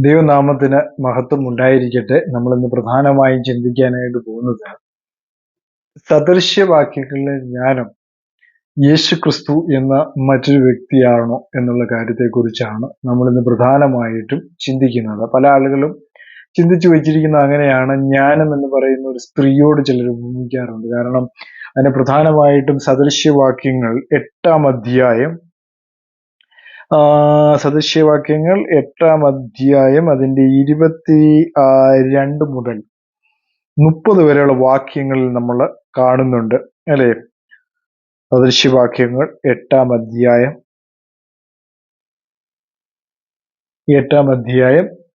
ദൈവനാമത്തിന് മഹത്വം ഉണ്ടായിരിക്കട്ടെ. നമ്മളിന്ന് പ്രധാനമായും ചിന്തിക്കാനായിട്ട് പോകുന്നത് സദൃശ്യവാക്യങ്ങളിലെ ജ്ഞാനം യേശു ക്രിസ്തു എന്ന മറ്റൊരു വ്യക്തിയാണോ എന്നുള്ള കാര്യത്തെക്കുറിച്ചാണ് നമ്മളിന്ന് പ്രധാനമായിട്ടും ചിന്തിക്കുന്നത്. പല ആളുകളും ചിന്തിച്ചു വെച്ചിരിക്കുന്ന അങ്ങനെയാണ്, ജ്ഞാനം എന്ന് പറയുന്ന ഒരു സ്ത്രീയോട് ചിലർ ഉപമിക്കാറുണ്ട്. കാരണം അതിന് പ്രധാനമായിട്ടും സദൃശ്യവാക്യങ്ങൾ 8-ാം അധ്യായം സദൃശ്യവാക്യങ്ങൾ 8-ാം അധ്യായം അതിന്റെ 22 മുതൽ 30 വരെയുള്ള വാക്യങ്ങളിൽ നമ്മൾ കാണുന്നുണ്ട്, അല്ലെ? സദൃശ്യവാക്യങ്ങൾ 8-ാം അധ്യായം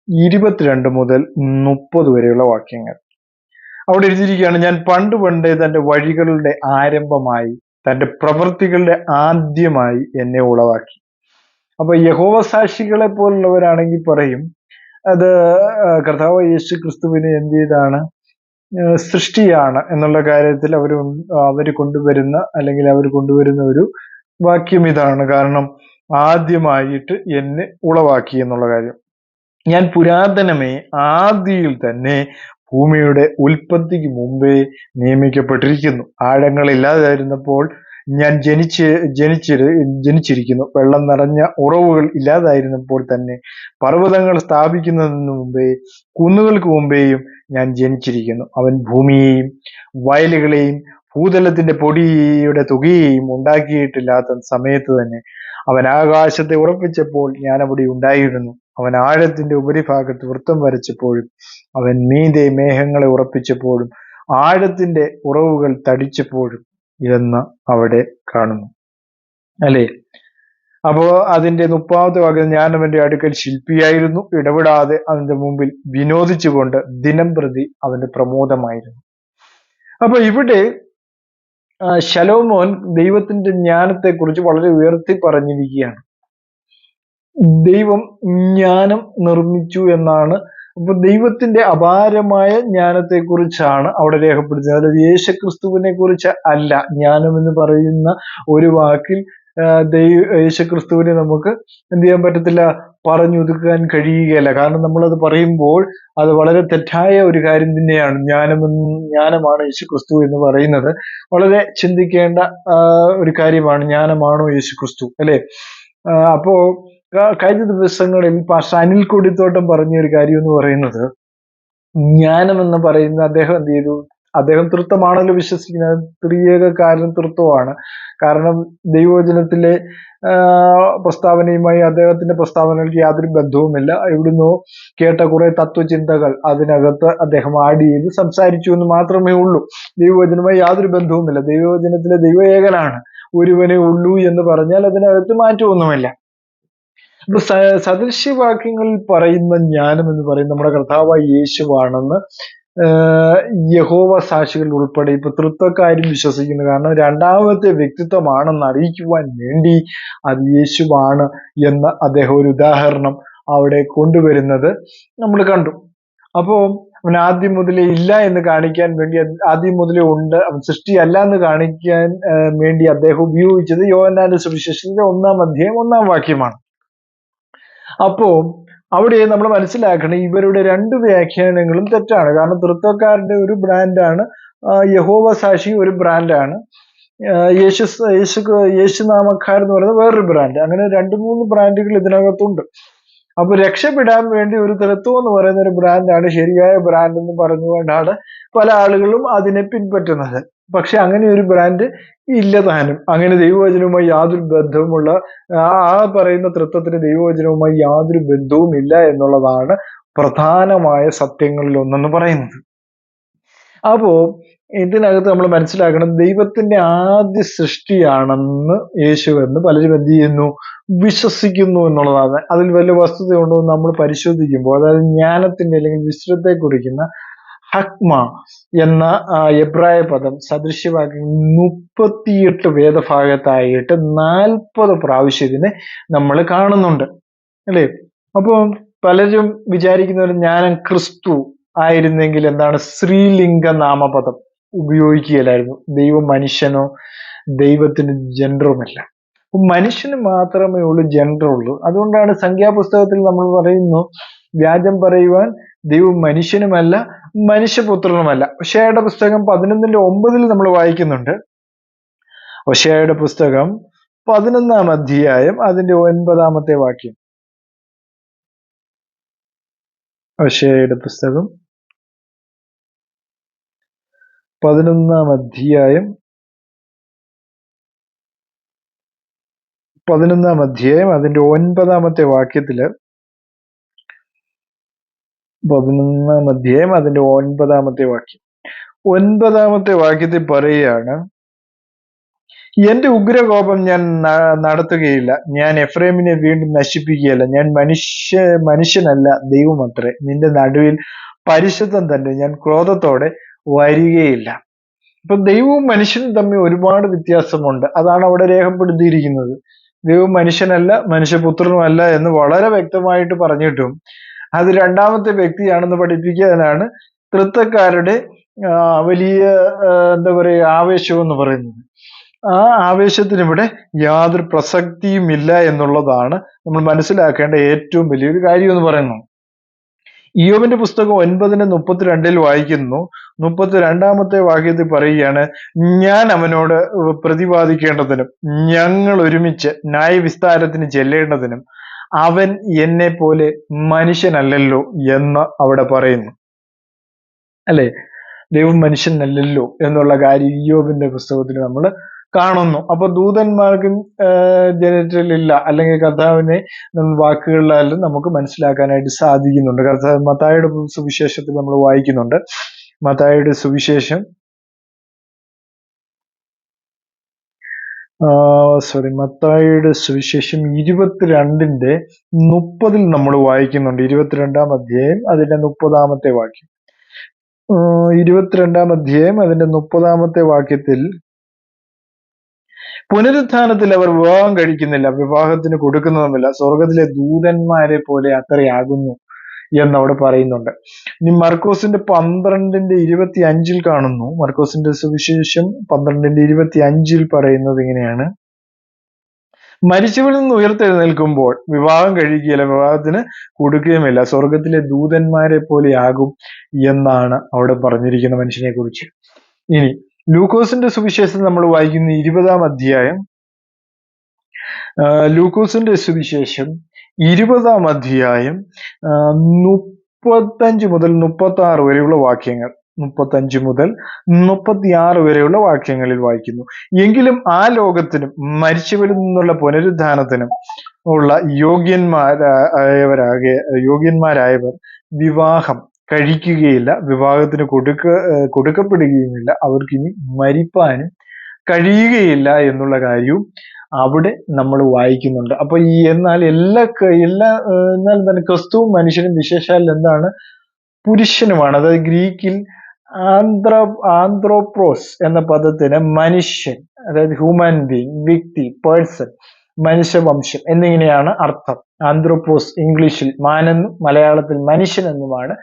22 മുതൽ 30 വരെയുള്ള വാക്യങ്ങൾ. അവിടെ എഴുതിയിരിക്കുകയാണ്, ഞാൻ പണ്ടേ തന്റെ വഴികളുടെ ആരംഭമായി തന്റെ പ്രവൃത്തികളുടെ ആദ്യമായി എന്നെ ഉളവാക്കി. അപ്പൊ യഹോവ സാക്ഷികളെ പോലുള്ളവരാണെങ്കിൽ പറയും, അത് കർത്താവ് യേശു ക്രിസ്തുവിനെ എന്ത് ചെയ്താണ്, സൃഷ്ടിയാണ് എന്നുള്ള കാര്യത്തിൽ അവർ കൊണ്ടുവരുന്ന ഒരു വാക്യം ഇതാണ്. കാരണം ആദ്യമായിട്ട് എന്നെ ഉളവാക്കി എന്നുള്ള കാര്യം. ഞാൻ പുരാതനമേ ആദിയിൽ തന്നെ ഭൂമിയുടെ ഉൽപ്പത്തിക്ക് മുമ്പേ നിയമിക്കപ്പെട്ടിരിക്കുന്നു. ആഴങ്ങളില്ലാതായിരുന്നപ്പോൾ ഞാൻ ജനിച്ചിരിക്കുന്നു. വെള്ളം നിറഞ്ഞ ഉറവുകൾ ഇല്ലാതായിരുന്നപ്പോൾ തന്നെ പർവ്വതങ്ങൾ സ്ഥാപിക്കുന്നതിന് മുമ്പേ കുന്നുകൾക്ക് മുമ്പേയും ഞാൻ ജനിച്ചിരിക്കുന്നു. അവൻ ഭൂമിയെയും വയലുകളെയും ഭൂതലത്തിന്റെ പൊടിയുടെ തുകയെയും ഉണ്ടാക്കിയിട്ടില്ലാത്ത സമയത്ത് തന്നെ അവൻ ആകാശത്തെ ഉറപ്പിച്ചപ്പോൾ ഞാൻ അവിടെ ഉണ്ടായിരുന്നു. അവൻ ആഴത്തിന്റെ ഉപരിഭാഗത്ത് വൃത്തം വരച്ചപ്പോഴും അവൻ മീതെ മേഘങ്ങളെ ഉറപ്പിച്ചപ്പോഴും ആഴത്തിന്റെ ഉറവുകൾ തടിച്ചപ്പോഴും എന്ന് അവിടെ കാണുന്നു, അല്ലേ? അപ്പോ അതിന്റെ 30-ാമത്തെ വാക്യം, ഞാൻ അവന്റെ അടുക്കൽ ശില്പിയായിരുന്നു, ഇടപെടാതെ അവന്റെ മുമ്പിൽ വിനോദിച്ചുകൊണ്ട് ദിനം പ്രതി അവന്റെ പ്രമോദമായിരുന്നു. അപ്പൊ ഇവിടെ ശലോമോൻ ദൈവത്തിന്റെ ജ്ഞാനത്തെക്കുറിച്ച് വളരെ ഉയർത്തി പറഞ്ഞിരിക്കുകയാണ്. ദൈവം ജ്ഞാനം നിർമ്മിച്ചു എന്നാണ്. അപ്പൊ ദൈവത്തിന്റെ അപാരമായ ജ്ഞാനത്തെക്കുറിച്ചാണ് അവിടെ രേഖപ്പെടുത്തുന്നത്. അതായത് യേശുക്രിസ്തുവിനെ കുറിച്ച് അല്ല. ജ്ഞാനം എന്ന് പറയുന്ന ഒരു വാക്കിൽ യേശുക്രിസ്തുവിനെ നമുക്ക് എന്ത് ചെയ്യാൻ പറ്റത്തില്ല, പറഞ്ഞൊതുക്കാൻ കഴിയുകയല്ല. കാരണം നമ്മളത് പറയുമ്പോൾ അത് വളരെ തെറ്റായ ഒരു കാര്യം തന്നെയാണ്. ജ്ഞാനമാണ് യേശുക്രിസ്തു എന്ന് പറയുന്നത് വളരെ ചിന്തിക്കേണ്ട ഒരു കാര്യമാണ്. ജ്ഞാനമാണോ യേശുക്രിസ്തു, അല്ലെ? അപ്പോ കഴിഞ്ഞ ദിവസങ്ങളിൽ പാസ്റ്റർ അനിൽ കൊടിത്തോട്ടം പറഞ്ഞ ഒരു കാര്യം എന്ന് പറയുന്നത്, ജ്ഞാനം എന്ന് പറയുന്ന അദ്ദേഹം എന്ത് ചെയ്തു, അദ്ദേഹം തൃത്വമാണല്ലോ വിശ്വസിക്കുന്നത്. ത്രിയേകകാരൻ തൃത്വമാണ്. കാരണം ദൈവവചനത്തിലെ പ്രസ്താവനയുമായി അദ്ദേഹത്തിന്റെ പ്രസ്താവനകൾക്ക് യാതൊരു ബന്ധവുമില്ല. എവിടുന്നോ കേട്ട കുറെ തത്വചിന്തകൾ അതിനകത്ത് അദ്ദേഹം ആഡ് ചെയ്ത് സംസാരിച്ചു എന്ന് മാത്രമേ ഉള്ളൂ. ദൈവവചനവുമായി യാതൊരു ബന്ധവുമില്ല. ദൈവവചനത്തിലെ ദൈവ ഏകനാണ്, ഒരുവനേ ഉള്ളൂ എന്ന് പറഞ്ഞാൽ അതിനകത്ത് മാറ്റമൊന്നുമില്ല. അപ്പൊ സദൃശ്യവാക്യങ്ങളിൽ പറയുന്ന ജ്ഞാനം എന്ന് പറയുന്നത് നമ്മുടെ കർത്താവായ യേശുവാണെന്ന് യഹോവ സാക്ഷികൾ ഉൾപ്പെടെ ഇപ്പൊ തൃത്വക്കാരും വിശ്വസിക്കുന്നു. കാരണം രണ്ടാമത്തെ വ്യക്തിത്വമാണെന്ന് അറിയിക്കുവാൻ വേണ്ടി അത് യേശുവാണ് എന്ന് അദ്ദേഹം ഒരു ഉദാഹരണം അവിടെ കൊണ്ടുവരുന്നത് നമ്മൾ കണ്ടു. അപ്പോ അവൻ ആദ്യം മുതലേ ഇല്ല എന്ന് കാണിക്കാൻ വേണ്ടി, ആദ്യം മുതലേ ഉണ്ട്, അവൻ സൃഷ്ടിയല്ല എന്ന് കാണിക്കാൻ വേണ്ടി അദ്ദേഹം ഉപയോഗിച്ചത് യോഹന്നാന്റെ സുവിശേഷത്തിന്റെ 1-ാം അധ്യായം 1-ാം വാക്യമാണ്. അപ്പോ അവിടെ നമ്മൾ മനസ്സിലാക്കണം, ഇവരുടെ 2 വ്യാഖ്യാനങ്ങളും തെറ്റാണ്. കാരണം തൃത്വക്കാരുടെ ഒരു ബ്രാൻഡാണ്, യഹോവ സാക്ഷി ഒരു ബ്രാൻഡാണ്, യേശുനാമക്കാർ എന്ന് പറയുന്നത് വേറൊരു ബ്രാൻഡ്. അങ്ങനെ 2-3 ബ്രാൻഡുകൾ ഇതിനകത്തുണ്ട്. അപ്പൊ രക്ഷപ്പെടാൻ വേണ്ടി ഒരു തൃത്വം എന്ന് പറയുന്ന ഒരു ബ്രാൻഡാണ് ശരിയായ ബ്രാൻഡ് എന്ന് പറഞ്ഞുകൊണ്ടാണ് പല ആളുകളും അതിനെ പിൻപറ്റുന്നത്. പക്ഷെ അങ്ങനെ ഒരു ബ്രാൻഡ് ഇല്ല താനും. അങ്ങനെ ദൈവവചനവുമായി യാതൊരു ബന്ധവുമുള്ള ആ പറയുന്ന തൃത്വത്തിന് ദൈവവചനവുമായി യാതൊരു ബന്ധവും ഇല്ല എന്നുള്ളതാണ് പ്രധാനമായ സത്യങ്ങളിൽ ഒന്നെന്ന് പറയുന്നത്. അപ്പോ ഇതിനകത്ത് നമ്മൾ മനസ്സിലാക്കണം, ദൈവത്തിന്റെ ആദ്യ സൃഷ്ടിയാണെന്ന് യേശു എന്ന് പലരും എന്ത് ചെയ്യുന്നു, വിശ്വസിക്കുന്നു എന്നുള്ളതാണ്. അതിൽ വലിയ വസ്തുതയുണ്ടോ എന്ന് നമ്മൾ പരിശോധിക്കുമ്പോൾ, അതായത് ജ്ഞാനത്തിന്റെ അല്ലെങ്കിൽ വിശ്വത്തെ കുറിക്കുന്ന ഹക്മ എന്ന എബ്രായ പദം സദൃശ്യവാക്യം 38 വേദഭാഗത്തായിട്ട് 40 പ്രാവശ്യം ഇതിനെ നമ്മൾ കാണുന്നുണ്ട്, അല്ലേ? അപ്പോൾ പലരും വിചാരിക്കുന്നവർ ജ്ഞാനം ക്രിസ്തു ആയിരുന്നെങ്കിൽ എന്താണ്, സ്ത്രീലിംഗ നാമപദം ഉപയോഗിക്കുകയില്ലായിരുന്നു. ദൈവം മനുഷ്യനോ ദൈവത്തിന് ജെൻഡറുമല്ല. മനുഷ്യന് മാത്രമേ ഉള്ളൂ ജെൻഡർ ഉള്ളൂ. അതുകൊണ്ടാണ് സംഖ്യാപുസ്തകത്തിൽ നമ്മൾ പറയുന്നു, വ്യാജം പറയുവാൻ ദൈവം മനുഷ്യനുമല്ല മനുഷ്യപുത്രനുമല്ല. ഹോശേയയുടെ പുസ്തകം 11:9 നമ്മൾ വായിക്കുന്നുണ്ട്. ഹോശേയയുടെ പുസ്തകം 11 അധ്യായം അതിന്റെ 9 വാക്യം. ഹോശേയയുടെ പുസ്തകം 11 അധ്യായം 11 അതിന്റെ 9 വാക്യത്തില് 11 അധ്യായം അതിന്റെ 9 വാക്യം. 9 വാക്യത്തിൽ പറയുകയാണ്, എന്റെ ഉഗ്രകോപം ഞാൻ നടത്തുകയില്ല, ഞാൻ എഫ്രൈമിനെ വീണ്ടും നശിപ്പിക്കുകയില്ല, ഞാൻ മനുഷ്യനല്ല ദൈവമത്രേ, നിന്റെ നടുവിൽ പരിശുദ്ധൻ തന്നെ, ഞാൻ ക്രോധത്തോടെ വരികയില്ല. ഇപ്പൊ ദൈവവും മനുഷ്യനും തമ്മിൽ ഒരുപാട് വ്യത്യാസമുണ്ട്. അതാണ് അവിടെ രേഖപ്പെടുത്തിയിരിക്കുന്നത്. ദൈവം മനുഷ്യനല്ല മനുഷ്യപുത്രനുമല്ല എന്ന് വളരെ വ്യക്തമായിട്ട് പറഞ്ഞിട്ടും അത് രണ്ടാമത്തെ വ്യക്തിയാണെന്ന് പഠിപ്പിക്കാനാണ് തൃത്വക്കാരുടെ വലിയ എന്താ പറയുക ആവേശം എന്ന് പറയുന്നത്. ആ ആവേശത്തിന് ഇവിടെ യാതൊരു പ്രസക്തിയും ഇല്ല എന്നുള്ളതാണ് നമ്മൾ മനസ്സിലാക്കേണ്ട ഏറ്റവും വലിയൊരു കാര്യം എന്ന് പറയുന്നത്. ഇയ്യോബിന്റെ പുസ്തകം 9:32 വായിക്കുന്നു. 32 വാക്യത്തിൽ പറയുകയാണ്, ഞാൻ അവനോട് പ്രതിവാദിക്കേണ്ടതിനും ഞങ്ങൾ ഒരുമിച്ച് ന്യായവിസ്താരത്തിന് ചെല്ലേണ്ടതിനും അവൻ എന്നെ പോലെ മനുഷ്യനല്ലല്ലോ എന്ന് അവിടെ പറയുന്നു. അല്ലെ, ദൈവം മനുഷ്യനല്ലല്ലോ എന്നുള്ള കാര്യം ഇയ്യോബിന്റെ പുസ്തകത്തിൽ നമ്മൾ കാണുന്നു. അപ്പൊ ദൂതന്മാർക്കും ജനറൽ ഇല്ല, അല്ലെങ്കിൽ കർത്താവിനെ വാക്കുകളിലായാലും നമുക്ക് മനസ്സിലാക്കാനായിട്ട് സാധിക്കുന്നുണ്ട്. കർത്താവ് മത്തായിയുടെ സുവിശേഷത്തിൽ നമ്മൾ വായിക്കുന്നുണ്ട്. മത്തായിയുടെ സുവിശേഷം മത്തായിയുടെ സുവിശേഷം 22:30 നമ്മൾ വായിക്കുന്നുണ്ട്. 22 അധ്യായം അതിന്റെ 30 വാക്യം. 22 അധ്യായം അതിന്റെ 30 വാക്യത്തിൽ, പുനരുത്ഥാനത്തിൽ അവർ വിവാഹം കഴിക്കുന്നില്ല, വിവാഹത്തിന് കൊടുക്കുന്നതുമില്ല, സ്വർഗത്തിലെ ദൂതന്മാരെ പോലെ അത്രയാകുന്നു എന്നവിടെ പറയുന്നുണ്ട്. ഇനി മർക്കോസിന്റെ 12:25 കാണുന്നു. മർക്കോസിന്റെ സുവിശേഷം 12:25 പറയുന്നത് ഇങ്ങനെയാണ്, മരിച്ചവരിൽ നിന്ന് ഉയർത്തെഴുന്നേൽക്കുമ്പോൾ വിവാഹം കഴിക്കുകയില്ല, വിവാഹത്തിന് കൊടുക്കുകയുമില്ല, സ്വർഗത്തിലെ ദൂതന്മാരെ പോലെ ആകും എന്നാണ് അവിടെ പറഞ്ഞിരിക്കുന്ന മനുഷ്യനെ കുറിച്ച്. ഇനി ലൂക്കോസിന്റെ സുവിശേഷം നമ്മൾ വായിക്കുന്ന 20 അധ്യായം, ലൂക്കോസിന്റെ സുവിശേഷം 20 അധ്യായം 35 മുതൽ 36 വരെയുള്ള വാക്യങ്ങൾ, 35 മുതൽ 36 വരെയുള്ള വാക്യങ്ങളിൽ വായിക്കുന്നു. എങ്കിലും ആ ലോകത്തിനും മരിച്ചവരിൽ നിന്നുള്ള പുനരുദ്ധാനത്തിനും ഉള്ള യോഗ്യന്മാരായവർ വിവാഹം കഴിക്കുകയില്ല, വിവാഹത്തിന് കൊടുക്കപ്പെടുകയുമില്ല, അവർക്കിനി മരിപ്പാനും കഴിയുകയില്ല എന്നുള്ള കാര്യവും അവിടെ നമ്മൾ വായിക്കുന്നുണ്ട്. അപ്പൊ എന്നാൽ തന്നെ ക്രിസ്തുവും മനുഷ്യനും വിശേഷാൽ എന്താണ്? പുരുഷനുമാണ്. അതായത് ഗ്രീക്കിൽ ആന്ത്രോപ്രോസ് എന്ന പദത്തിന് മനുഷ്യൻ, അതായത് ഹ്യൂമൻ ബീങ്, വ്യക്തി, പേഴ്സൺ, മനുഷ്യവംശം എന്നിങ്ങനെയാണ് അർത്ഥം. ആന്ത്രോപ്രോസ് ഇംഗ്ലീഷിൽ മാനെന്നും മലയാളത്തിൽ മനുഷ്യൻ എന്നുമാണ്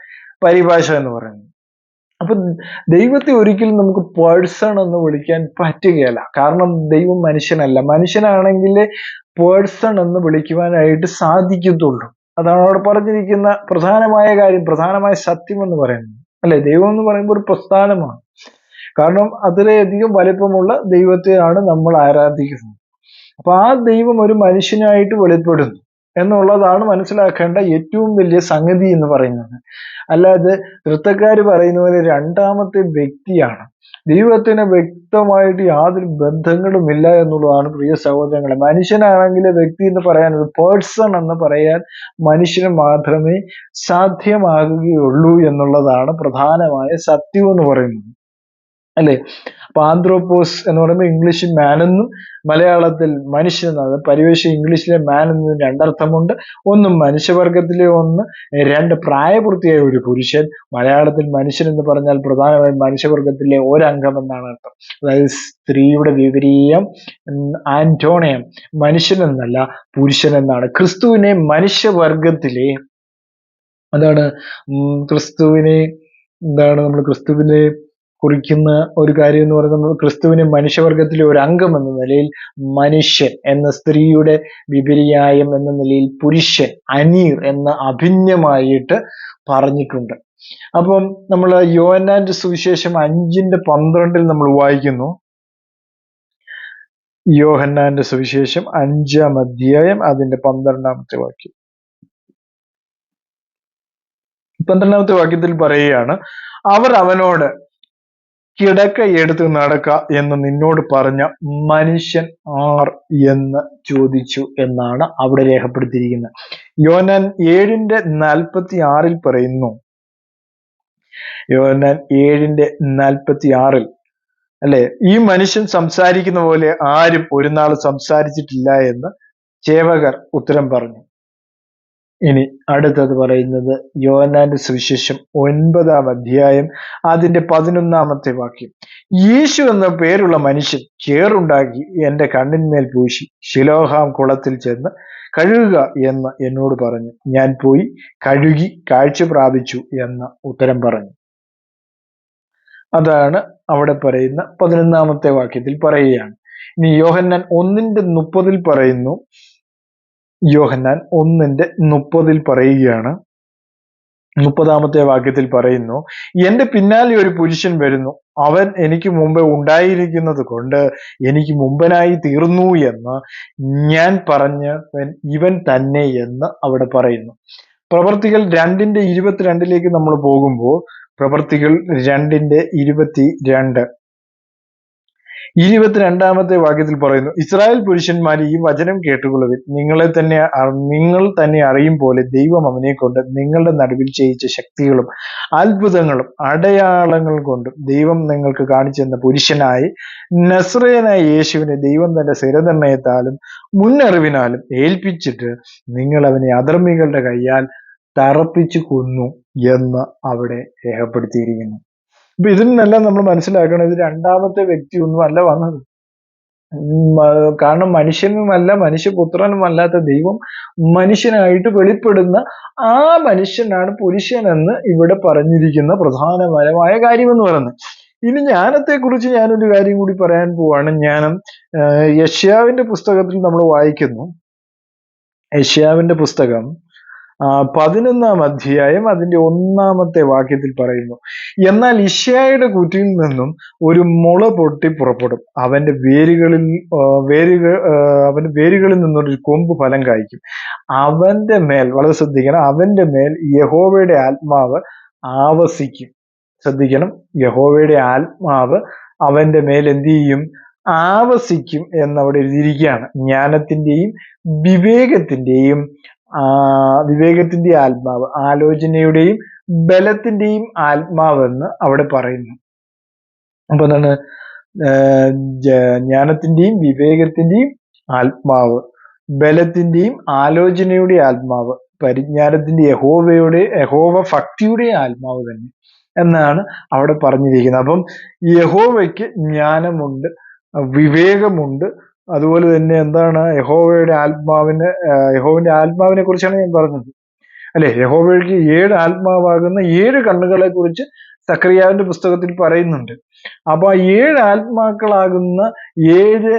പരിഭാഷ എന്ന് പറയുന്നത്. അപ്പൊ ദൈവത്തെ ഒരിക്കലും നമുക്ക് പേഴ്സൺ എന്ന് വിളിക്കാൻ പറ്റുകയില്ല. കാരണം ദൈവം മനുഷ്യനല്ല. മനുഷ്യനാണെങ്കിൽ പേഴ്സൺ എന്ന് വിളിക്കുവാനായിട്ട് സാധിക്കത്തുള്ളൂ. അതാണ് അവിടെ പറഞ്ഞിരിക്കുന്ന പ്രധാനമായ കാര്യം, പ്രധാനമായ സത്യം എന്ന് പറയുന്നത്. അല്ലെ, ദൈവം എന്ന് പറയുമ്പോൾ ഒരു പ്രസ്ഥാനമാണ്. കാരണം അത്രയധികം വലിപ്പമുള്ള ദൈവത്തെയാണ് നമ്മൾ ആരാധിക്കുന്നത്. അപ്പൊ ആ ദൈവം ഒരു മനുഷ്യനായിട്ട് വെളിപ്പെടുന്നു എന്നുള്ളതാണ് മനസ്സിലാക്കേണ്ട ഏറ്റവും വലിയ സംഗതി എന്ന് പറയുന്നത്. അല്ലാതെ തൃത്വക്കാര് പറയുന്ന പോലെ രണ്ടാമത്തെ വ്യക്തിയാണ്. ദൈവത്തിന് വ്യക്തമായിട്ട് യാതൊരു ബന്ധങ്ങളും ഇല്ല എന്നുള്ളതാണ് പ്രിയ സഹോദരങ്ങളെ. മനുഷ്യനാണെങ്കിൽ വ്യക്തി എന്ന് പറയാൻ, പേഴ്സൺ എന്ന് പറയാൻ മനുഷ്യന് മാത്രമേ സാധ്യമാകുകയുള്ളൂ എന്നുള്ളതാണ് പ്രധാനമായ സത്യം എന്ന് പറയുന്നത്. അല്ലെ, അപ്പൊ ആന്ത്രോപോസ് എന്ന് പറയുമ്പോൾ ഇംഗ്ലീഷിൽ മാൻ എന്നും മലയാളത്തിൽ മനുഷ്യൻ എന്നാണ്. പരിവേഷ ഇംഗ്ലീഷിലെ മാൻ എന്നതിന് രണ്ടർത്ഥമുണ്ട്. ഒന്ന് മനുഷ്യവർഗത്തിലെ ഒന്ന്, രണ്ട് പ്രായപൂർത്തിയായ ഒരു പുരുഷൻ. മലയാളത്തിൽ മനുഷ്യൻ എന്ന് പറഞ്ഞാൽ പ്രധാനമായും മനുഷ്യവർഗത്തിലെ ഒരംഗം എന്നാണ് അർത്ഥം. അതായത് സ്ത്രീയുടെ വിപരീയം ആന്റോണിയം, മനുഷ്യൻ എന്നല്ല പുരുഷൻ എന്നാണ്. ക്രിസ്തുവിനെ മനുഷ്യവർഗത്തിലെ നമ്മൾ ക്രിസ്തുവിനെ കുറിക്കുന്ന ഒരു കാര്യം എന്ന് പറയുന്നത് ക്രിസ്തുവിനെ മനുഷ്യവർഗത്തിലെ ഒരു അംഗം എന്ന നിലയിൽ മനുഷ്യൻ എന്ന സ്ത്രീയുടെ വിപര്യായം എന്ന നിലയിൽ പുരുഷൻ, അനീർ എന്ന അഭിന്നമായിട്ട് പറഞ്ഞിട്ടുണ്ട്. അപ്പം നമ്മൾ യോഹന്നാന്റെ സുവിശേഷം 5:12 നമ്മൾ വായിക്കുന്നു. യോഹന്നാന്റെ സുവിശേഷം 5-ാം അധ്യായം അതിന്റെ 12-ാമത്തെ വാക്യം. 12-ാമത്തെ വാക്യത്തിൽ പറയുകയാണ്, അവർ അവനോട് കിടക്ക എടുത്ത് നടക്ക എന്ന് നിന്നോട് പറഞ്ഞ മനുഷ്യൻ ആർ എന്ന് ചോദിച്ചു എന്നാണ് അവിടെ രേഖപ്പെടുത്തിയിരിക്കുന്നത്. യോഹന്നാൻ 7:46 പറയുന്നു. യോഹന്നാൻ 7:46 അല്ലെ, ഈ മനുഷ്യൻ സംസാരിക്കുന്ന പോലെ ആരും ഒരു നാൾ സംസാരിച്ചിട്ടില്ല എന്ന് ചേവകർ ഉത്തരം പറഞ്ഞു. ഇനി അടുത്തത് പറയുന്നത് യോഹന്നാന്റെ സുവിശേഷം 9-ാം അധ്യായം അതിന്റെ 11-ാമത്തെ വാക്യം. യേശു എന്ന പേരുള്ള മനുഷ്യൻ ചേറുണ്ടാക്കി എന്റെ കണ്ണിന്മേൽ പൂശി ശിലോഹാം കുളത്തിൽ ചെന്ന് കഴുകുക എന്ന് എന്നോട് പറഞ്ഞു. ഞാൻ പോയി കഴുകി കാഴ്ച പ്രാപിച്ചു എന്ന് ഉത്തരം പറഞ്ഞു. അതാണ് അവിടെ പറയുന്ന 11-ാമത്തെ വാക്യത്തിൽ പറയുകയാണ്. ഇനി യോഹന്നാൻ 1:30 പറയുന്നു. യോഹന്നാൻ 1:30 പറയുകയാണ്. 30-ാമത്തെ വാക്യത്തിൽ പറയുന്നു, എന്റെ പിന്നാലെ ഒരു പുരുഷൻ വരുന്നു, അവൻ എനിക്ക് മുമ്പേ ഉണ്ടായിരിക്കുന്നത് കൊണ്ട് എനിക്ക് മുമ്പനായി തീർന്നു എന്ന് ഞാൻ പറഞ്ഞവൻ ഇവൻ തന്നെ എന്ന് അവിടെ പറയുന്നു. പ്രവർത്തികൾ 2:22 നമ്മൾ പോകുമ്പോൾ, പ്രവർത്തികൾ 2:22 22-ാമത്തെ വാക്യത്തിൽ പറയുന്നു, ഇസ്രായേൽ പുരുഷന്മാരെ ഈ വചനം കേട്ടുകൊള്ളുവിൻ, നിങ്ങൾ തന്നെ അറിയും പോലെ ദൈവം അവനെ കൊണ്ട് നിങ്ങളുടെ നടുവിൽ ചെയ്യിച്ച ശക്തികളും അത്ഭുതങ്ങളും അടയാളങ്ങൾ കൊണ്ടും ദൈവം നിങ്ങൾക്ക് കാണിച്ചു തന്ന പുരുഷനായി നസ്രയനായ യേശുവിനെ ദൈവം തന്റെ സ്ഥിരനിർണയത്താലും മുന്നറിവിനാലും ഏൽപ്പിച്ചിട്ട് നിങ്ങൾ അവനെ അധർമ്മികളുടെ കയ്യാൽ തറപ്പിച്ചു കൊന്നു എന്ന് അവിടെ രേഖപ്പെടുത്തിയിരിക്കുന്നു. അപ്പൊ ഇതിനെല്ലാം നമ്മൾ മനസ്സിലാക്കണം, ഇത് രണ്ടാമത്തെ വ്യക്തിയൊന്നും അല്ല വന്നത്. കാരണം മനുഷ്യനുമല്ല, മനുഷ്യപുത്രനുമല്ലാത്ത ദൈവം മനുഷ്യനായിട്ട് വെളിപ്പെടുന്ന ആ മനുഷ്യനാണ് പുരുഷൻ എന്ന് ഇവിടെ പറഞ്ഞിരിക്കുന്ന പ്രധാനപരമായ കാര്യമെന്ന് പറയുന്നത്. ഇനി ജ്ഞാനത്തെ കുറിച്ച് ഞാനൊരു കാര്യം കൂടി പറയാൻ പോവാണ്. ജ്ഞാനം യെശയ്യാവിന്റെ പുസ്തകത്തിൽ നമ്മൾ വായിക്കുന്നു. യെശയ്യാവിന്റെ പുസ്തകം 11-ാം അധ്യായം അതിന്റെ 1-ാമത്തെ വാക്യത്തിൽ പറയുന്നു, എന്നാൽ യിശ്ശായിയുടെ കുറ്റിയിൽ നിന്നും ഒരു മുള പൊട്ടി പുറപ്പെടും, അവന്റെ വേരുകളിൽ നിന്നൊരു കൊമ്പ് ഫലം കായ്ക്കും, അവന്റെ മേൽ, വളരെ ശ്രദ്ധിക്കണം, അവന്റെ മേൽ യഹോവയുടെ ആത്മാവ് ആവസിക്കും. ശ്രദ്ധിക്കണം, യഹോവയുടെ ആത്മാവ് അവന്റെ മേൽ എന്ത് ചെയ്യും? ആവസിക്കും എന്നവിടെ എഴുതിയിരിക്കുകയാണ്. ജ്ഞാനത്തിന്റെയും വിവേകത്തിന്റെയും ആത്മാവ്, ആലോചനയുടെയും ബലത്തിന്റെയും ആത്മാവെന്ന് അവിടെ പറയുന്നു. അപ്പൊ എന്താണ്? ജ്ഞാനത്തിന്റെയും വിവേകത്തിന്റെയും ആത്മാവ്, ബലത്തിന്റെയും ആലോചനയുടെ ആത്മാവ്, പരിജ്ഞാനത്തിന്റെ യഹോവ ഭക്തിയുടെ ആത്മാവ് തന്നെ എന്നാണ് അവിടെ പറഞ്ഞിരിക്കുന്നത്. അപ്പം യഹോവയ്ക്ക് ജ്ഞാനമുണ്ട്, വിവേകമുണ്ട്, അതുപോലെ തന്നെ എന്താണ് യഹോവയുടെ ആത്മാവിനെ കുറിച്ചാണ് ഞാൻ പറഞ്ഞത് അല്ലെ. യഹോവയ്ക്ക് 7 ആത്മാവാകുന്ന 7 കണ്ണുകളെ കുറിച്ച് സക്കറിയാവിന്റെ പുസ്തകത്തിൽ പറയുന്നുണ്ട്. അപ്പൊ ആ 7 ആത്മാക്കളാകുന്ന 7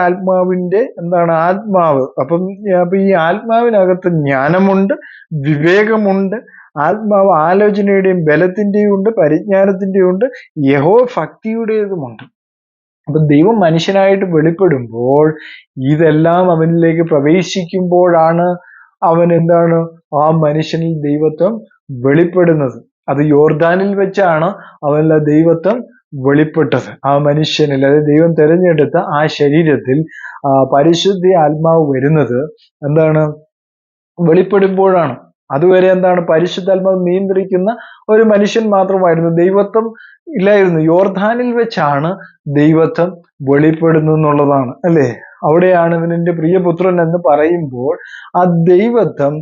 ആത്മാവിന്റെ എന്താണ് ആത്മാവ്. അപ്പൊ ഈ ആത്മാവിനകത്ത് ജ്ഞാനമുണ്ട്, വിവേകമുണ്ട്, ആത്മാവ് ആലോചനയുടെയും ബലത്തിന്റെയും ഉണ്ട്, പരിജ്ഞാനത്തിന്റെയും ഉണ്ട്, യഹോവ ഭക്തിയുടേതുമുണ്ട്. അപ്പൊ ദൈവം മനുഷ്യനായിട്ട് വെളിപ്പെടുമ്പോൾ ഇതെല്ലാം അവനിലേക്ക് പ്രവേശിക്കുമ്പോഴാണ് അവൻ എന്താണ് ആ മനുഷ്യനിൽ ദൈവത്വം വെളിപ്പെടുന്നത്. അത് യോർദാനിൽ വെച്ചാണ് അവനിലെ ദൈവത്വം വെളിപ്പെട്ടത്. ആ മനുഷ്യനിൽ, അതായത് ദൈവം തിരഞ്ഞെടുത്ത ആ ശരീരത്തിൽ പരിശുദ്ധ ആത്മാവ് വരുന്നത് എന്താണ്? വെളിപ്പെടുമ്പോഴാണ്. അതുവരെ എന്താണ്? പരിശുദ്ധാത്മാവ് നിയന്ത്രിക്കുന്ന ഒരു മനുഷ്യൻ മാത്രമായിരുന്നു, ദൈവത്വം ഇല്ലായിരുന്നു. യോർദാനിൽ വെച്ചാണ് ദൈവത്വം വെളിപ്പെടുന്നു എന്നുള്ളതാണ് അല്ലെ. അവിടെയാണ് ഇവനെന്റെ പ്രിയപുത്രൻ എന്ന് പറയുമ്പോൾ ആ ദൈവത്വം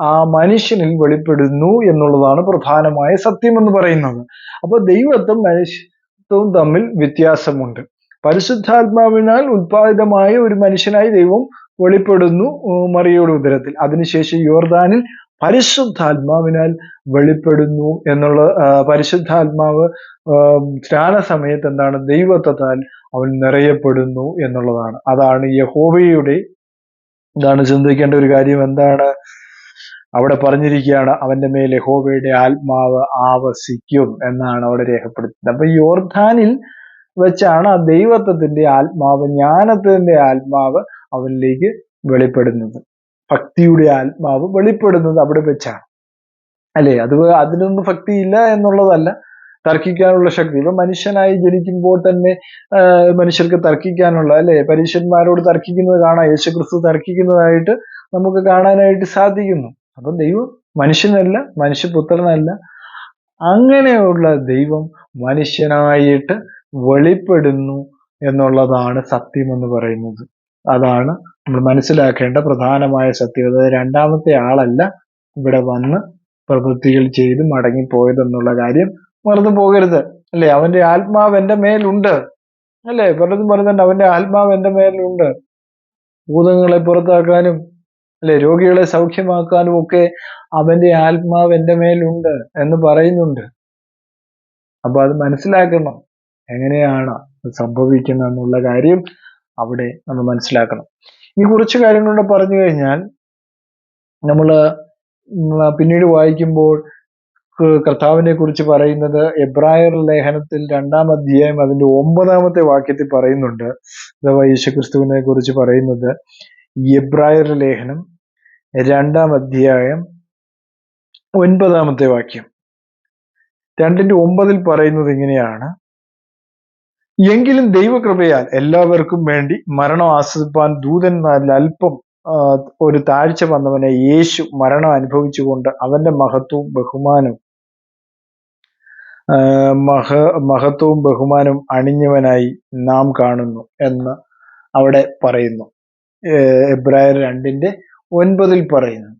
ആ മനുഷ്യനിൽ വെളിപ്പെടുന്നു എന്നുള്ളതാണ് പ്രധാനമായ സത്യം എന്ന് പറയുന്നത്. അപ്പൊ ദൈവത്വം മനുഷ്യത്വവും തമ്മിൽ വ്യത്യാസമുണ്ട്. പരിശുദ്ധാത്മാവിനാൽ ഉത്പാദിതമായ ഒരു മനുഷ്യനായി ദൈവം വെളിപ്പെടുന്നു മറിയയുടെ ഉദരത്തിൽ. അതിനുശേഷം യോർദാനിൽ പരിശുദ്ധാത്മാവിനാൽ വെളിപ്പെടുന്നു എന്നുള്ള പരിശുദ്ധാത്മാവ് സ്നാന സമയത്ത് എന്താണ് ദൈവത്വത്താൽ അവൻ നിറയപ്പെടുന്നു എന്നുള്ളതാണ്. അതാണ് യഹോവയുടെ എന്താണ് ചിന്തിക്കേണ്ട ഒരു കാര്യം. എന്താണ് അവിടെ പറഞ്ഞിരിക്കുകയാണ്, അവന്റെ മേൽ യഹോവയുടെ ആത്മാവ് ആവസിക്കും എന്നാണ് അവിടെ രേഖപ്പെടുത്തുന്നത്. അപ്പൊ യോർദാനിൽ വെച്ചാണ് ആ ദൈവത്വത്തിന്റെ ആത്മാവ്, ജ്ഞാനത്തിന്റെ ആത്മാവ് അവനിലേക്ക് വെളിപ്പെടുന്നത്. ഭക്തിയുടെ ആത്മാവ് വെളിപ്പെടുന്നത് അവിടെ വെച്ചാണ്, അല്ലെ? അതിനൊന്നും ഭക്തി ഇല്ല എന്നുള്ളതല്ല, തർക്കിക്കാനുള്ള ശക്തി. ഇപ്പൊ മനുഷ്യനായി ജനിക്കുമ്പോൾ തന്നെ മനുഷ്യർക്ക് തർക്കിക്കാനുള്ള, അല്ലെ, പരീശന്മാരോട് തർക്കിക്കുന്നത് കാണാം. യേശുക്രിസ്തു തർക്കിക്കുന്നതായിട്ട് നമുക്ക് കാണാനായിട്ട് സാധിക്കുന്നു. അപ്പൊ ദൈവം മനുഷ്യനല്ല, മനുഷ്യപുത്രനല്ല. അങ്ങനെയുള്ള ദൈവം മനുഷ്യനായിട്ട് വെളിപ്പെടുന്നു എന്നുള്ളതാണ് സത്യം എന്ന് പറയുന്നത്. അതാണ് നമ്മൾ മനസ്സിലാക്കേണ്ട പ്രധാനമായ സത്യം. അതായത് രണ്ടാമത്തെ ആളല്ല ഇവിടെ വന്ന് പ്രവൃത്തികൾ ചെയ്ത് മടങ്ങിപ്പോയതെന്നുള്ള കാര്യം മറന്നു പോകരുത്, അല്ലെ? അവന്റെ ആത്മാവ് എന്റെ മേലുണ്ട്, അല്ലെ? പലതും പറയുന്നുണ്ട്, അവന്റെ ആത്മാവ് എന്റെ മേലുണ്ട്. ഭൂതങ്ങളെ പുറത്താക്കാനും, അല്ലെ, രോഗികളെ സൗഖ്യമാക്കാനും ഒക്കെ അവന്റെ ആത്മാവ് എന്റെ മേലുണ്ട് എന്ന് പറയുന്നുണ്ട്. അപ്പൊ അത് മനസ്സിലാക്കണം, എങ്ങനെയാണ് സംഭവിക്കുന്നത് എന്നുള്ള കാര്യം അവിടെ നമ്മൾ മനസ്സിലാക്കണം. ഈ കുറച്ച് കാര്യങ്ങളൂടെ പറഞ്ഞു കഴിഞ്ഞാൽ നമ്മള് പിന്നീട് വായിക്കുമ്പോൾ കർത്താവിനെ കുറിച്ച് പറയുന്നത് എബ്രായർ ലേഖനത്തിൽ 2-ാം അധ്യായം അതിന്റെ 9-ാമത്തെ വാക്യത്തിൽ പറയുന്നുണ്ട്. അഥവാ യേശുക്രിസ്തുവിനെ കുറിച്ച് പറയുന്നത് എബ്രായർ ലേഖനം 2-ാം അധ്യായം 9-ാമത്തെ വാക്യം. 2:9 പറയുന്നത് ഇങ്ങനെയാണ്: എങ്കിലും ദൈവകൃപയാൽ എല്ലാവർക്കും വേണ്ടി മരണം ആസ്വദിപ്പാൻ ദൂതന്മാരിൽ അല്പം ഒരു താഴ്ച വന്നവനെ യേശു മരണം അനുഭവിച്ചുകൊണ്ട് അവന്റെ മഹത്വവും ബഹുമാനവും അണിഞ്ഞവനായി നാം കാണുന്നു എന്ന് അവിടെ പറയുന്നു. എബ്രായർ 2:9 പറയുന്നു.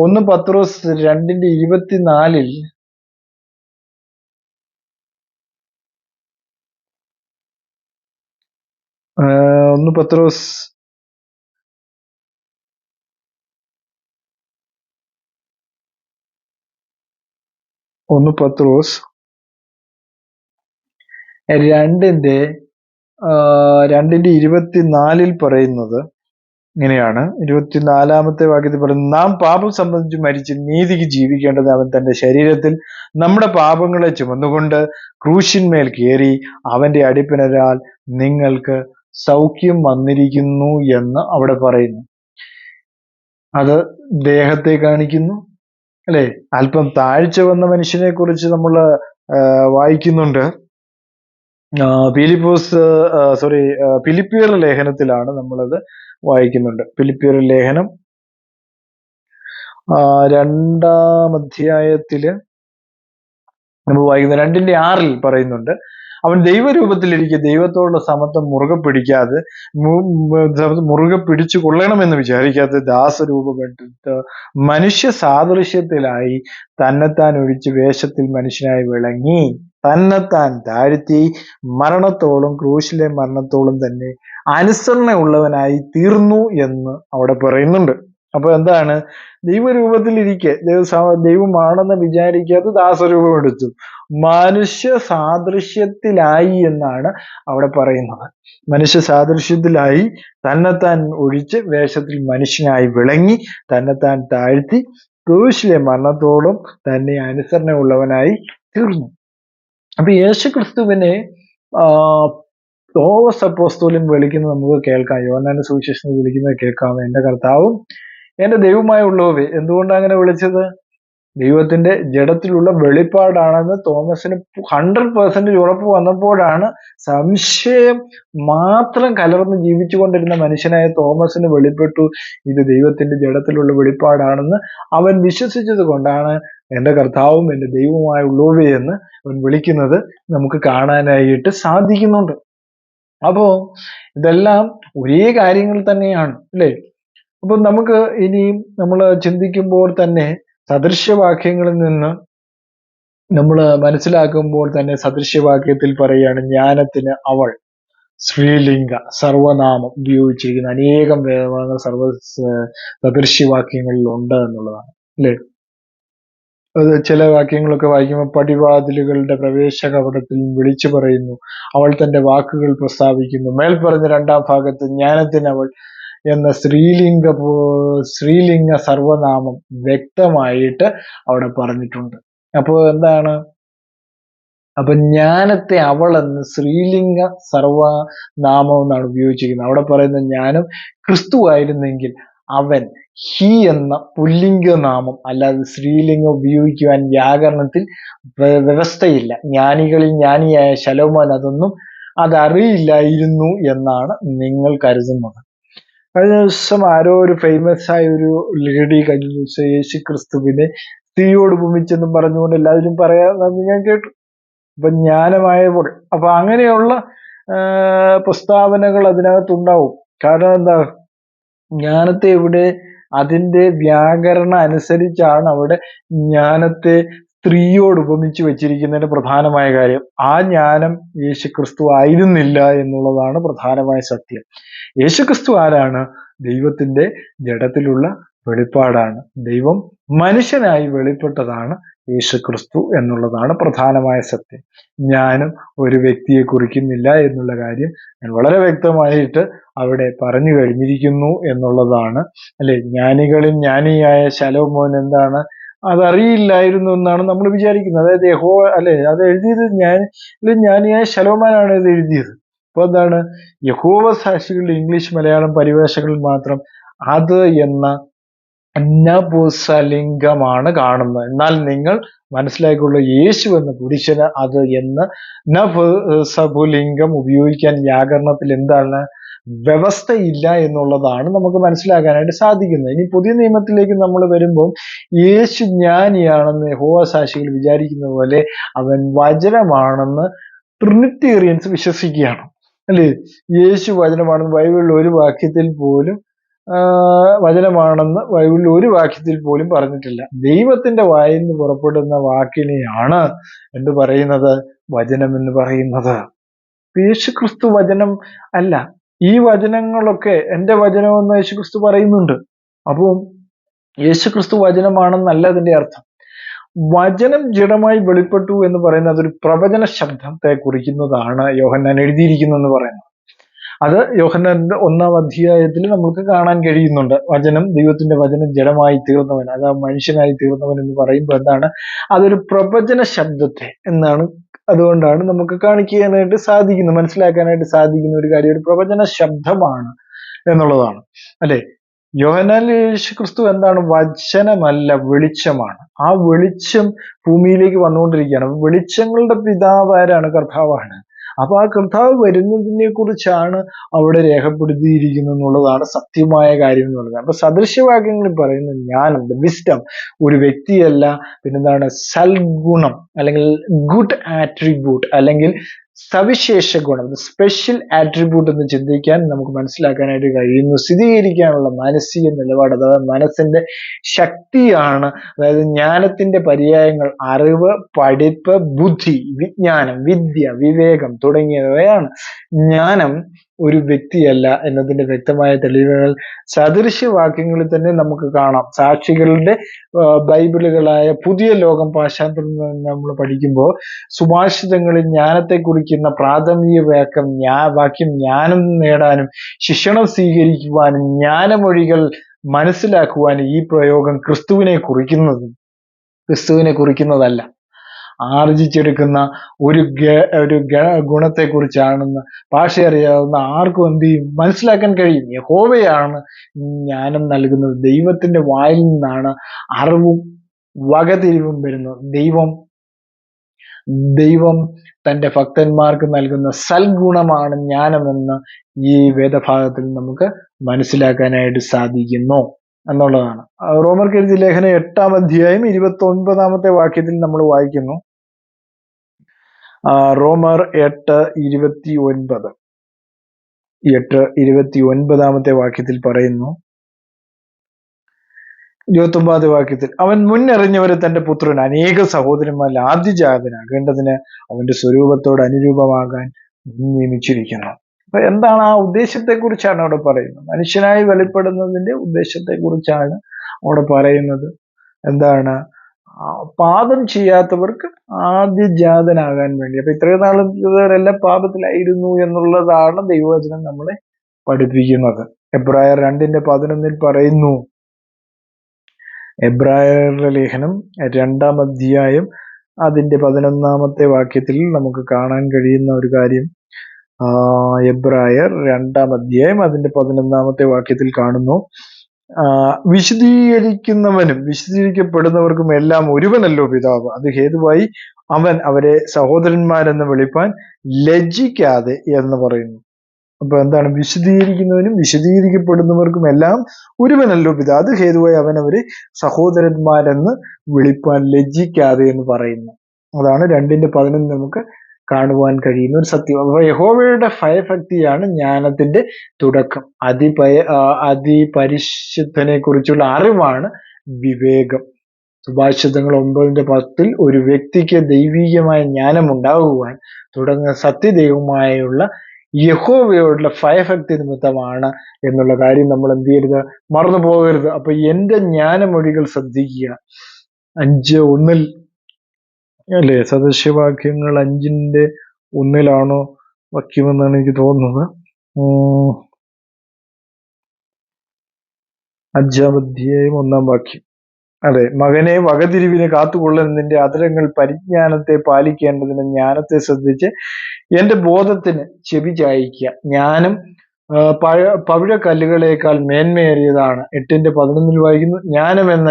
1 പത്രോസ് 2:24 1 പത്രോസ് 2:24 പറയുന്നത് ഇങ്ങനെയാണ്. 24-ാമത്തെ വാക്യത്തിൽ പറയുന്നത്: നാം പാപം സംബന്ധിച്ച് മരിച്ച് നീതിക്ക് ജീവിക്കേണ്ടത് അവൻ തന്റെ ശരീരത്തിൽ നമ്മുടെ പാപങ്ങളെ ചുമന്നുകൊണ്ട് ക്രൂശിന്മേൽ കയറി അവന്റെ അടിപ്പിണരാൽ നിങ്ങൾക്ക് സൗഖ്യം വന്നിരിക്കുന്നു എന്ന് അവിടെ പറയുന്നു. അത് ദേഹത്തെ കാണിക്കുന്നു, അല്ലെ? അല്പം താഴ്ച വന്ന മനുഷ്യനെ കുറിച്ച് നമ്മൾ വായിക്കുന്നുണ്ട്. ഫിലിപ്പിയർ ലേഖനത്തിലാണ് നമ്മളത് വായിക്കുന്നുണ്ട്. ഫിലിപ്പിയർ ലേഖനം 2-ാം അധ്യായത്തില് നമ്മൾ വായിക്കുന്നത് 2:6 പറയുന്നുണ്ട്: അവൻ ദൈവരൂപത്തിലിരിക്കെ ദൈവത്തോടുള്ള സമത്വം മുറുകെ പിടിച്ചു കൊള്ളണമെന്ന് വിചാരിക്കാതെ ദാസരൂപമെടുത്ത് മനുഷ്യ സാദൃശ്യത്തിലായി തന്നെത്താൻ ഒഴിച്ച് വേഷത്തിൽ മനുഷ്യനായി വിളങ്ങി തന്നെത്താൻ താഴ്ത്തി മരണത്തോളം, ക്രൂശിലെ മരണത്തോളം തന്നെ അനുസരണയുള്ളവനായി തീർന്നു എന്ന് അവിടെ പറയുന്നുണ്ട്. അപ്പൊ എന്താണ്? ദൈവരൂപത്തിലിരിക്കെ ദൈവമാണെന്ന് വിചാരിക്കാതെ ദാസരൂപം എടുത്തു, മനുഷ്യ സാദൃശ്യത്തിലായി എന്നാണ് അവിടെ പറയുന്നത്. മനുഷ്യ സാദൃശ്യത്തിലായി തന്നെത്താൻ ഒഴിച്ച് വേഷത്തിൽ മനുഷ്യനായി വിളങ്ങി തന്നെത്താൻ താഴ്ത്തി ക്രൂശിലെ മരണത്തോളം തന്നെ അനുസരണയുള്ളവനായി തീർന്നു. അപ്പൊ യേശുക്രിസ്തുവിനെ തോമസ് അപ്പോസ്തലൻ വിളിക്കുന്നത് നമുക്ക് കേൾക്കാം. യോഹന്നാന്റെ സുവിശേഷത്തിൽ വിളിക്കുന്നത് കേൾക്കാം: എന്റെ കർത്താവും എന്റെ ദൈവവുമായുള്ളവേ. എന്തുകൊണ്ടാണ് അങ്ങനെ വിളിച്ചത്? ദൈവത്തിന്റെ ജഡത്തിലുള്ള വെളിപ്പാടാണെന്ന് തോമസിന് 100% ഉറപ്പ് വന്നപ്പോഴാണ് സംശയം മാത്രം കലർന്ന് ജീവിച്ചുകൊണ്ടിരുന്ന മനുഷ്യനായ തോമസിന് വെളിപ്പെട്ടു ഇത് ദൈവത്തിന്റെ ജഡത്തിലുള്ള വെളിപ്പാടാണെന്ന്. അവൻ വിശ്വസിച്ചത് കൊണ്ടാണ് എന്റെ കർത്താവും എന്റെ ദൈവവുമായുള്ളവേ എന്ന് അവൻ വിളിക്കുന്നത് നമുക്ക് കാണാനായിട്ട് സാധിക്കുന്നുണ്ട്. അപ്പോ ഇതെല്ലാം ഒരേ കാര്യങ്ങൾ തന്നെയാണ്, അല്ലെ? അപ്പൊ നമുക്ക് ഇനിയും നമ്മൾ ചിന്തിക്കുമ്പോൾ തന്നെ സദൃശ്യവാക്യങ്ങളിൽ നിന്ന് നമ്മൾ മനസ്സിലാക്കുമ്പോൾ തന്നെ സദൃശ്യവാക്യത്തിൽ പറയുകയാണ് ജ്ഞാനത്തിന് അവൾ, സ്ത്രീലിംഗ സർവനാമം ഉപയോഗിച്ചിരിക്കുന്ന അനേകം വേദഭാഗങ്ങൾ സദൃശ്യവാക്യങ്ങളിൽ ഉണ്ട് എന്നുള്ളതാണ് അല്ലെ. അത് ചില വാക്യങ്ങളൊക്കെ വായിക്കുമ്പോൾ പടിവാതിലുകളുടെ പ്രവേശ കവാടത്തിൽ വിളിച്ചു പറയുന്നു, അവൾ തന്റെ വാക്കുകൾ പ്രസ്താവിക്കുന്നു. മേൽപ്പറഞ്ഞ രണ്ടാം ഭാഗത്ത് ജ്ഞാനത്തിനവൾ എന്ന സ്ത്രീലിംഗ സർവനാമം വ്യക്തമായിട്ട് അവിടെ പറഞ്ഞിട്ടുണ്ട്. അപ്പോ എന്താണ്? അപ്പൊ ജ്ഞാനത്തെ അവൾ എന്ന് സ്ത്രീലിംഗ സർവനാമം എന്നാണ് ഉപയോഗിച്ചിരിക്കുന്നത്. അവിടെ പറയുന്ന ജ്ഞാനം ക്രിസ്തു ആയിരുന്നെങ്കിൽ അവൻ ഹി എന്ന പുല്ലിംഗ നാമം, അല്ലാതെ സ്ത്രീലിംഗം ഉപയോഗിക്കുവാൻ വ്യാകരണത്തിൽ വ്യവസ്ഥയില്ല. ജ്ഞാനികളിൽ ജ്ഞാനിയായ ശലോമോൻ അതറിയില്ലായിരുന്നു എന്നാണ് നിങ്ങൾ കരുതുന്നത്. കഴിഞ്ഞ ദിവസം ആരോ ഒരു ഫേമസ് ആയ ഒരു ലേഡി കഴിഞ്ഞ ദിവസം യേശു ക്രിസ്തുവിനെ സ്ത്രീയോട് ഭൂമിച്ചെന്നും പറഞ്ഞുകൊണ്ട് എല്ലാവരും പറയാമെന്ന് ഞാൻ കേട്ടു. അപ്പൊ ജ്ഞാനമായപ്പോൾ അപ്പൊ അങ്ങനെയുള്ള പ്രസ്താവനകൾ അതിനകത്തുണ്ടാവും. കാരണം എന്താ? ജ്ഞാനത്തെ ഇവിടെ അതിന്റെ വ്യാകരണം അനുസരിച്ചാണ് അവിടെ ജ്ഞാനത്തെ സ്ത്രീയോട് ഉപമിച്ച് വെച്ചിരിക്കുന്നതിന്റെ പ്രധാനമായ കാര്യം. ആ ജ്ഞാനം യേശുക്രിസ്തു ആയിരുന്നില്ല എന്നുള്ളതാണ് പ്രധാനമായ സത്യം. യേശുക്രിസ്തു ആരാണ്? ദൈവത്തിന്റെ ജഡത്തിലുള്ള വെളിപ്പാടാണ്. ദൈവം മനുഷ്യനായി വെളിപ്പെട്ടതാണ് യേശുക്രിസ്തു എന്നുള്ളതാണ് പ്രധാനമായ സത്യം. ജ്ഞാനം ഒരു വ്യക്തിയെ കുറിക്കുന്നില്ല എന്നുള്ള കാര്യം ഞാൻ വളരെ വ്യക്തമായിട്ട് അവിടെ പറഞ്ഞു കഴിഞ്ഞിരിക്കുന്നു എന്നുള്ളതാണ് അല്ലെ. ജ്ഞാനികളിൽ ജ്ഞാനിയായ ശലോമോൻ എന്താണ്? അതറിയില്ലായിരുന്നു എന്നാണ് നമ്മൾ വിചാരിക്കുന്നത്. അതായത് അത് എഴുതിയത് ജ്ഞാനിയായ ശലോമോനാണ് ഇത് എഴുതിയത്. അപ്പൊ എന്താണ്? യഹോവ സാക്ഷികളുടെ ഇംഗ്ലീഷ് മലയാളം പരിഭാഷകളിൽ മാത്രം അത് എന്ന നപുംസകലിംഗമാണ് കാണുന്നത്. എന്നാൽ നിങ്ങൾ മനസ്സിലാക്കിയുള്ള യേശു എന്ന പുരുഷന് അത് എന്ന് നപുംസകലിംഗം ഉപയോഗിക്കാൻ വ്യാകരണത്തിൽ എന്താണ്? വ്യവസ്ഥയില്ല എന്നുള്ളതാണ് നമുക്ക് മനസ്സിലാക്കാനായിട്ട് സാധിക്കുന്നത്. ഇനി പുതിയ നിയമത്തിലേക്ക് നമ്മൾ വരുമ്പോൾ യേശു ജ്ഞാനിയാണെന്ന് യഹോവ സാക്ഷികൾ വിചാരിക്കുന്ന പോലെ അവൻ വചനമാണെന്ന് ട്രിനിറ്റേറിയൻസ് വിശ്വസിക്കുകയാണ് അല്ലേ. യേശു വചനമാണെന്ന് ബൈബിളിൽ ഒരു വാക്യത്തിൽ പോലും വചനമാണെന്ന് ബൈബിളിൽ ഒരു വാക്യത്തിൽ പോലും പറഞ്ഞിട്ടില്ല. ദൈവത്തിന്റെ വായിൽ നിന്ന് പുറപ്പെടുന്ന വാക്കിനെയാണ് എന്ത് പറയുന്നത്? വചനം എന്ന് പറയുന്നത്. യേശുക്രിസ്തു വചനം അല്ല. ഈ വചനങ്ങളൊക്കെ എന്റെ വചനമെന്ന് യേശുക്രിസ്തു പറയുന്നുണ്ട്. അപ്പോൾ യേശുക്രിസ്തു വചനമാണെന്നല്ല അതിന്റെ അർത്ഥം. വചനം ജഡമായി വെളിപ്പെട്ടു എന്ന് പറയുന്നത് അതൊരു പ്രവചന ശബ്ദത്തെ കുറിക്കുന്നതാണ് യോഹന്നാൻ എഴുതിയിരിക്കുന്നു പറയുന്നത്. അത് യോഹന്നാന്റെ 1-ാം അധ്യായത്തിൽ നമുക്ക് കാണാൻ കഴിയുന്നുണ്ട്. ദൈവത്തിന്റെ വചനം ജഡമായി തീർന്നവൻ, അത് മനുഷ്യനായി തീർന്നവൻ എന്ന് പറയുമ്പോൾ എന്താണ്? അതൊരു പ്രവചന ശബ്ദത്തെ എന്നാണ്. അതുകൊണ്ടാണ് നമുക്ക് കാണിക്കാനായിട്ട് സാധിക്കുന്നത്, മനസ്സിലാക്കാനായിട്ട് സാധിക്കുന്ന ഒരു കാര്യം ഒരു പ്രവചന ശബ്ദമാണ് എന്നുള്ളതാണ് അല്ലെ. യോഹന്നാൻ യേശുക്രിസ്തു എന്താണ്? വചനമല്ല, വെളിച്ചമാണ്. ആ വെളിച്ചം ഭൂമിയിലേക്ക് വന്നുകൊണ്ടിരിക്കുകയാണ്. വെളിച്ചങ്ങളുടെ പിതാവ് ആരാണ്? കർത്താവാണ്. അപ്പൊ ആ കർത്താവ് വരുന്നതിനെ കുറിച്ചാണ് അവിടെ രേഖപ്പെടുത്തിയിരിക്കുന്നത് എന്നുള്ളതാണ് സത്യമായ കാര്യം എന്ന് പറയുന്നത്. അപ്പൊ സദൃശ്യവാക്യങ്ങളിൽ പറയുന്ന ജ്ഞാനം, വിസ്ഡം ഒരു വ്യക്തിയല്ല, പിന്നെന്താണ്? സൽഗുണം അല്ലെങ്കിൽ ഗുഡ് ആട്രിബ്യൂട്ട് അല്ലെങ്കിൽ സവിശേഷ ഗുണം, സ്പെഷ്യൽ ആട്രിബ്യൂട്ട് എന്ന് ചിന്തിക്കാൻ നമുക്ക് മനസ്സിലാക്കാനായിട്ട് കഴിയുന്നു. സ്ഥിരീകരിക്കാനുള്ള മാനസിക നിലപാട്, അതായത് മനസ്സിന്റെ ശക്തിയാണ്. അതായത് ജ്ഞാനത്തിന്റെ പര്യായങ്ങൾ അറിവ്, പഠിപ്പ്, ബുദ്ധി, വിജ്ഞാനം, വിദ്യ, വിവേകം തുടങ്ങിയവയാണ്. ജ്ഞാനം ഒരു വ്യക്തിയല്ല എന്നതിന്റെ വ്യക്തമായ തെളിവുകൾ സദൃശ്യവാക്യങ്ങളിൽ തന്നെ നമുക്ക് കാണാം. സാക്ഷികളുടെ ബൈബിളുകളായ പുതിയ ലോകം പാശ്ചാത്യം നമ്മൾ പഠിക്കുമ്പോൾ സുഭാഷിതങ്ങളിൽ ജ്ഞാനത്തെ കുറിക്കുന്ന പ്രാഥമിക വാക്യം ജ്ഞാനം നേടാനും ശിക്ഷണം സ്വീകരിക്കുവാനും ജ്ഞാനമൊഴികൾ മനസ്സിലാക്കുവാനും ഈ പ്രയോഗം ക്രിസ്തുവിനെ കുറിക്കുന്നതല്ല. ആർജിച്ചെടുക്കുന്ന ഒരു ഗുണത്തെക്കുറിച്ചാണെന്ന് ഭാഷ അറിയാവുന്ന ആർക്കും എന്ത് ചെയ്യും? മനസ്സിലാക്കാൻ കഴിയും. യഹോവയാണ് ജ്ഞാനം നൽകുന്നത്. ദൈവത്തിന്റെ വായിൽ നിന്നാണ് അറിവും വകതിരിവും വരുന്നത്. ദൈവം തന്റെ ഭക്തന്മാർക്ക് നൽകുന്ന സൽഗുണമാണ് ജ്ഞാനമെന്ന് ഈ വേദഭാഗത്തിൽ നമുക്ക് മനസ്സിലാക്കാനായിട്ട് സാധിക്കുന്നു എന്നുള്ളതാണ്. റോമർക്ക് എഴുതിയ ലേഖനം 8-ാം അധ്യായം 29-ാമത്തെ വാക്യത്തിൽ നമ്മൾ വായിക്കുന്നു. റോമർ 8:29 വാക്യത്തിൽ പറയുന്നു. 29 വാക്യത്തിൽ അവൻ മുന്നറിഞ്ഞവരെ തന്റെ പുത്രൻ അനേക സഹോദരന്മാരിൽ ആദ്യജാതനാകേണ്ടതിന് അവന്റെ സ്വരൂപത്തോട് അനുരൂപമാകാൻ നിയമിച്ചിരിക്കുന്നു. അപ്പൊ എന്താണ് ആ ഉദ്ദേശത്തെ കുറിച്ചാണ് അവിടെ പറയുന്നത്. മനുഷ്യനായി വെളിപ്പെടുന്നതിന്റെ ഉദ്ദേശത്തെ കുറിച്ചാണ് അവിടെ പറയുന്നത്. എന്താണ്? പാപം ചെയ്യാത്തവർക്ക് ആദ്യജാതനാകാൻ വേണ്ടി. അപ്പൊ ഇത്രയും നാളും ഇവരെല്ലാം പാപത്തിലായിരുന്നു എന്നുള്ളതാണ് ദൈവവചനം നമ്മളെ പഠിപ്പിക്കുന്നത്. എബ്രായർ 2:11 പറയുന്നു. എബ്രായരുടെ ലേഖനം 2-ാം അധ്യായം അതിന്റെ 11-ാമത്തെ വാക്യത്തിൽ നമുക്ക് കാണാൻ കഴിയുന്ന ഒരു കാര്യം. എബ്രായർ 2-ാം അധ്യായം അതിന്റെ 11-ാമത്തെ വാക്യത്തിൽ കാണുന്നു, വിശദീകരിക്കുന്നവനും വിശദീകരിക്കപ്പെടുന്നവർക്കും എല്ലാം ഒരുവനല്ലോ പിതാവ്, അത് ഹേതുവായി അവൻ അവരെ സഹോദരന്മാരെന്ന് വിളിപ്പാൻ ലജ്ജിക്കാതെ എന്ന് പറയുന്നു. അപ്പൊ എന്താണ്? വിശദീകരിക്കുന്നവനും വിശദീകരിക്കപ്പെടുന്നവർക്കും എല്ലാം ഒരുവനല്ലോ പിതാവ്, അത് ഹേതുവായി അവൻ അവരെ സഹോദരന്മാരെന്ന് വിളിപ്പാൻ ലജ്ജിക്കാതെ എന്ന് പറയുന്നു. അതാണ് 2:11 നമുക്ക് കാണുവാൻ കഴിയുന്ന ഒരു സത്യം. അപ്പൊ യഹോവയുടെ ഭയഭക്തിയാണ് ജ്ഞാനത്തിന്റെ തുടക്കം. അതിപരിശുദ്ധനെ കുറിച്ചുള്ള അറിവാണ് വിവേകം. സുഭാഷിതങ്ങൾ 9:10 ഒരു വ്യക്തിക്ക് ദൈവീകമായ ജ്ഞാനം ഉണ്ടാകുവാൻ തുടങ്ങുന്ന സത്യദൈവമായുള്ള യഹോവയോടുള്ള ഭയഭക്തി നിമിത്തമാണ് എന്നുള്ള കാര്യം നമ്മൾ എന്ത് ചെയ്യരുത്? മറന്നു പോകരുത്. അപ്പൊ എന്റെ ജ്ഞാനമൊഴികൾ ശ്രദ്ധിക്കുക. 5:1 അല്ലേ? സദൃശ്യവാക്യങ്ങൾ 5:1 വാക്യമെന്നാണ് എനിക്ക് തോന്നുന്നത്. 5-ാം അധ്യായം 1-ാം വാക്യം. അതെ, മകനെ വകതിരിവിന് കാത്തുകൊള്ളുന്നതിന്റെ അധരങ്ങൾ പരിജ്ഞാനത്തെ പാലിക്കേണ്ടതിന് ജ്ഞാനത്തെ ശ്രദ്ധിച്ച് എന്റെ ബോധത്തിന് ചെവി ചായിക്കുക. ജ്ഞാനം പവിഴക്കല്ലുകളേക്കാൾ മേന്മയേറിയതാണ്. 8:11 വായിക്കുന്നു, ജ്ഞാനമെന്ന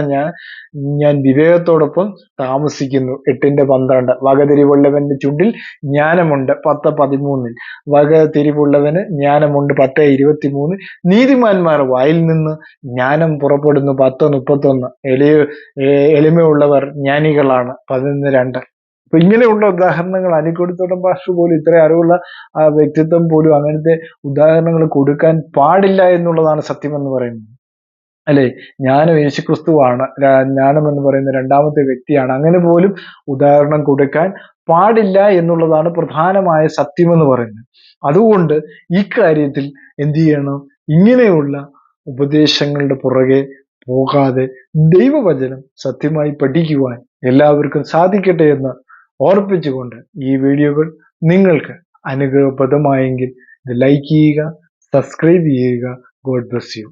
ഞാൻ വിവേകത്തോടൊപ്പം താമസിക്കുന്നു. 8:12 വകതിരിവുള്ളവന്റെ ചുണ്ടിൽ ജ്ഞാനമുണ്ട്. 10:13 വകതിരിവുള്ളവന് ജ്ഞാനമുണ്ട്. 10:23 നീതിമാന്മാർ വായിൽ നിന്ന് ജ്ഞാനം പുറപ്പെടുന്നു. 10:31 എളിമയുള്ളവർ ജ്ഞാനികളാണ്. 11:2. അപ്പൊ ഇങ്ങനെയുള്ള ഉദാഹരണങ്ങൾ അനിക്കൊടുത്തോട്ടം പാസ്റ്റർ പോലും, ഇത്ര അറിവുള്ള വ്യക്തിത്വം പോലും അങ്ങനത്തെ ഉദാഹരണങ്ങൾ കൊടുക്കാൻ പാടില്ല എന്നുള്ളതാണ് സത്യം എന്ന് പറയുന്നത്. അല്ലെ? ജ്ഞാനം യേശുക്രിസ്തുവാണ്, ജ്ഞാനം എന്ന് പറയുന്ന 2-ാമത്തെ വ്യക്തിയാണ്. അങ്ങനെ പോലും ഉദാഹരണം കൊടുക്കാൻ പാടില്ല എന്നുള്ളതാണ് പ്രധാനമായ സത്യം എന്ന് പറയുന്നത്. അതുകൊണ്ട് ഈ കാര്യത്തിൽ എന്ത് ചെയ്യണം? ഇങ്ങനെയുള്ള ഉപദേശങ്ങളുടെ പുറകെ പോകാതെ ദൈവവചനം സത്യമായി പഠിക്കുവാൻ എല്ലാവർക്കും സാധിക്കട്ടെ എന്ന് ഓർപ്പിച്ചുകൊണ്ട് ഈ വീഡിയോകൾ നിങ്ങൾക്ക് അനുഗ്രഹപ്രദമായെങ്കിൽ ഇത് ലൈക്ക് ചെയ്യുക, സബ്സ്ക്രൈബ് ചെയ്യുക. God bless you.